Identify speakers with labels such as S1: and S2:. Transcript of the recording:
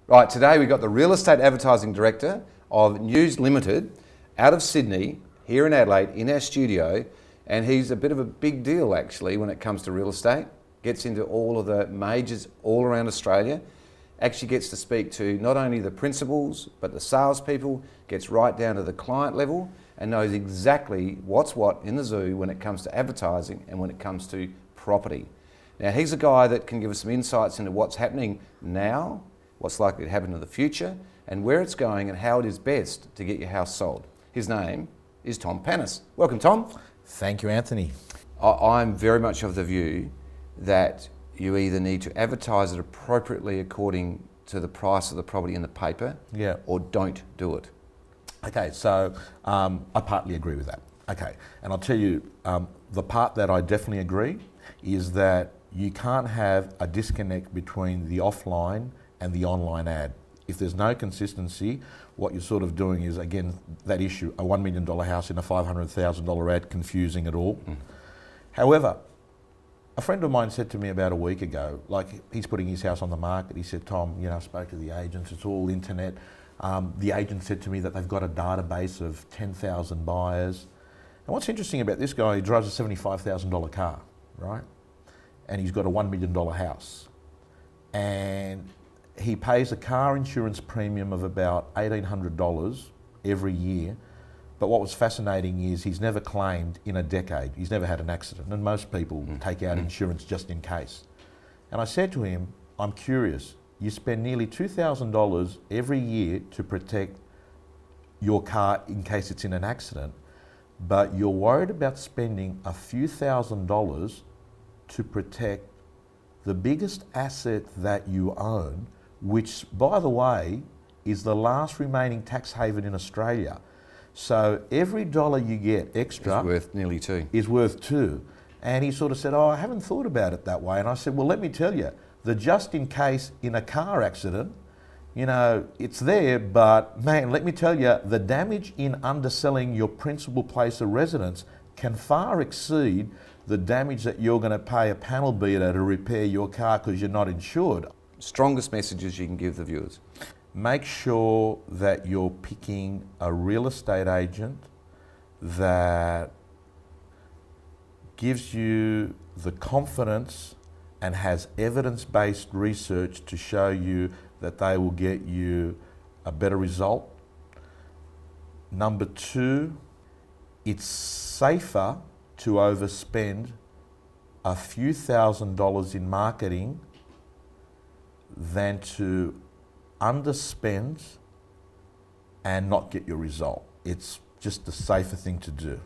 S1: Right, today we've got the Real Estate Advertising Director of News Limited out of Sydney, here in Adelaide, in our studio, and he's a bit of a big deal actually when it comes to real estate. Gets into all of the majors all around Australia, actually gets to speak to not only the principals but the salespeople, gets right down to the client level and knows exactly what's what in the zoo when it comes to advertising and when it comes to property. Now he's a guy that can give us some insights into what's happening now, what's likely to happen in the future, and where it's going and how it is best to get your house sold. His name is Tom Panos. Welcome, Tom.
S2: Thank you, Anthony.
S1: I'm very much of the view that you either need to advertise it appropriately according to the price of the property in the paper, or don't do it.
S2: Okay, so I partly agree with that. Okay, and I'll tell you, the part that I definitely agree is that you can't have a disconnect between the offline and the online ad. If there's no consistency, what you're sort of doing is, again, that issue, a $1 million house in a $500,000 ad, confusing it all. However, a friend of mine said to me about a week ago, like he's putting his house on the market, he said, Tom, you know, I spoke to the agents, it's all internet. The agent said to me that they've got a database of 10,000 buyers. And what's interesting about this guy, he drives a $75,000 car, right? And he's got a $1 million house. And he pays a car insurance premium of about $1,800 every year. But what was fascinating is he's never claimed in a decade. He's never had an accident. And most people take out insurance just in case. And I said to him, I'm curious, you spend nearly $2,000 every year to protect your car in case it's in an accident, but you're worried about spending a few $1,000s to protect the biggest asset that you own, which, by the way, is the last remaining tax haven in Australia. So every dollar you get extra
S1: is worth nearly two.
S2: Is worth two. And he sort of said, oh, I haven't thought about it that way. And I said, well, let me tell you, the just in case in a car accident, you know, it's there, but man, let me tell you, the damage in underselling your principal place of residence can far exceed the damage that you're going to pay a panel beater to repair your car because you're not insured.
S1: Strongest messages you can give the viewers?
S2: Make sure that you're picking a real estate agent that gives you the confidence and has evidence-based research to show you that they will get you a better result. Number two, it's safer to overspend a few $1,000s in marketing than to underspend and not get your result. It's just the safer thing to do.